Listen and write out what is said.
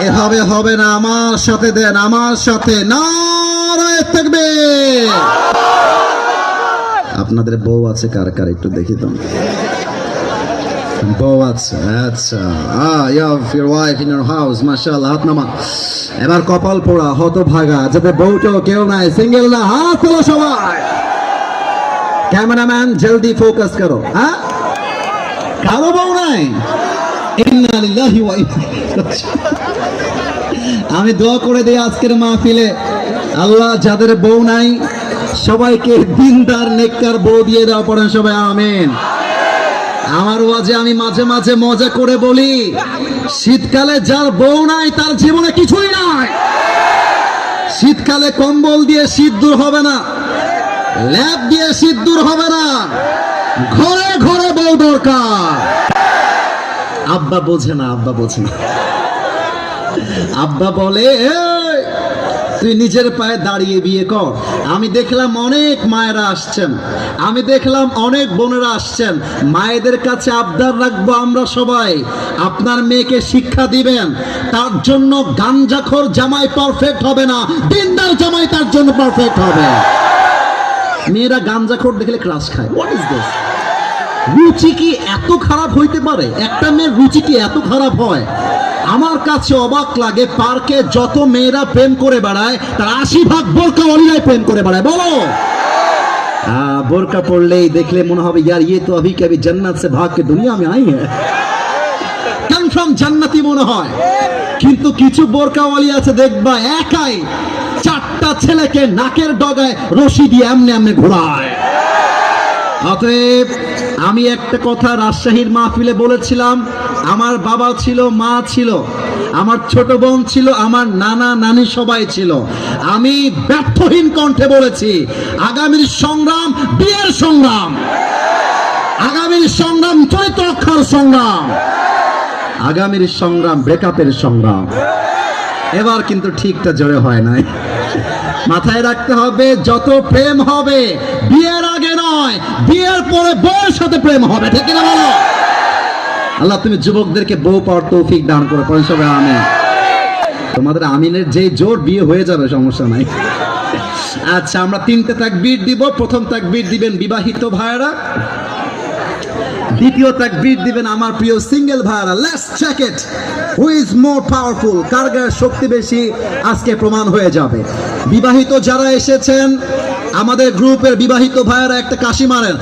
এভাবে হবে না, আমার সাথে দেন, আমার সাথে নারায়ে তাকবীর। আপনাদের বউ আছে কার কার একটু দেখি তো। বউ আছে, আচ্ছা। You have your wife in your house, মাশাআল্লাহ। হাত নামা। এবার কপাল পোড়া হতভাগা, যাতে বউটো কেউ নাই, সিঙ্গেল না, হাত তোলো সবাই। ক্যামেরাম্যান জলদি ফোকাস করো। হ্যাঁ, কারো বউ নাই? ইন্না লিল্লাহি ওয়া ইন্না ইলাইহি রাজিউন। আমি দোয়া করে দিই আজকের মাহফিলে, আল্লাহ যাদের বউ নাই সবাইকে দিনদার নেককার বউ দিয়ে দাও, পড়েন সবাই আমিন। আমার ওয়াজে আমি মাঝে মাঝে মজা করে বলি, শীতকালে যার বউ নাই তার জীবনে কিছুই নাই। শীতকালে কম্বল দিয়ে শীত দূর হবে না, ল্যাপ দিয়ে শীত দূর হবে না, ঘরে ঘরে বউ দরকার। আব্বা বোঝে না, আব্বা বোঝে না। আব্বা বলে, তুই নিজের পায়ে দাঁড়িয়ে বিয়ে কর। আমি দেখলাম অনেক মায়েরা আসছেন, আমি দেখলাম অনেক বোনেরা আসছেন। মায়েদের কাছে আবদার রাখবো আমরা সবাই, আপনার মেয়েকে শিক্ষা দিবেন। তার জন্য গাঞ্জাখোর জামাই পারফেক্ট হবে না, দিনদার জামাই তার জন্য পারফেক্ট হবে। মেয়েরা গাঞ্জাখোর দেখলে ক্রাশ খায়। What is this? রুচি কি এত খারাপ হইতে পারে? একটা মেয়ের রুচি কি এত খারাপ হয়? আমার কাছে অবাক লাগে, পার্কে যত মেয়েরা প্রেম করে বেড়ায় তার 80% বোরকা ওয়ালিরাই প্রেম করে বেড়ায়। বলো, বোরকা পড়লেই দেখলে মনে হবে यार ये तो अभी कभी जन्नत से भाग के दुनिया में आई है, কনফার্ম জান্নাতি মনে হয়। কিন্তু কিছু বোরকাওয়ালি আছে দেখবা একাই 4টা ছেলেকে নাকের ডগায় রশি দিয়ে এমনি এমনি ঘোরায়। অতএব আমি একটা কথা রাজশাহীর মাহফিলে বলেছিলাম, আমার বাবা ছিল, মা ছিল, আমার ছোট বোন ছিল, আমার নানা নানি সবাই ছিল। আমি ব্যর্থহীন কণ্ঠে বলেছি, আগামীর সংগ্রাম বিয়ের সংগ্রাম, আগামীর সংগ্রাম চরিত্র রক্ষার সংগ্রাম, আগামীর সংগ্রাম ব্রেকআপের সংগ্রাম। এবার কিন্তু ঠিকটা জোরে হয় নাই। মাথায় রাখতে হবে, যত প্রেম হবে বিয়ের আগে নয়, বিয়ের পরে বউয়ের সাথে প্রেম হবে। ঠিক না বলো? আল্লাহ তুমি যুবকদেরকে বউ পাওয়ার তৌফিক দান করো, পরে সবাই আমিন। তোমাদের আমিনের যে জোর, বিয়ে হয়ে যাবে, সমস্যা নাই। আচ্ছা, আমরা 3টে তাকবীর দিব। প্রথম তাকবীর দিবেন বিবাহিত ভাইরা, দ্বিতীয় তাকবীর দিবেন আমার প্রিয় সিঙ্গেল ভাইরা। Let's check it, who is more powerful, কার গায়ে শক্তি বেশি আজকে প্রমাণ হয়ে যাবে। বিবাহিত যারা এসেছেন আমাদের গ্রুপের বিবাহিত ভাইরা একটা কাশি মারেন।